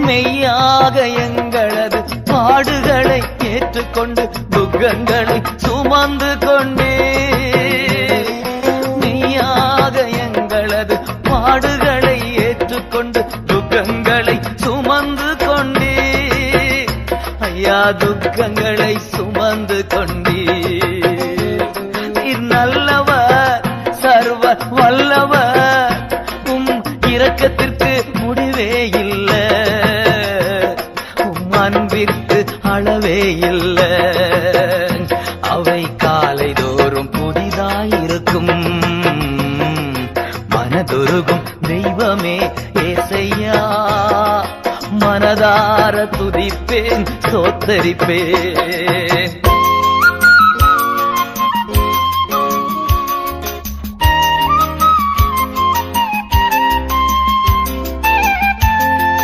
மெய்யாக எங்களது பாடுகளை ஏற்றுக்கொண்டு துக்கங்களை சுமந்து கொண்டே மெய்யாக எங்களது பாடுகளை ஏற்றுக்கொண்டு துக்கங்களை சுமந்து கொண்டே ஐயா துக்கங்களை சுமந்து கொண்டே நல்லவர் சர்வ வல்லவர் உம் இரக்கத்திற்கு முடிவே இல்லை உம் அன்பிற்கு அளவே இல்லை அவை காலை தோறும் புதிதாயிருக்கும் மனதுருகும் தெய்வமே ஏசையா மனதார துதிப்பேன் சோத்தரிப்பேன்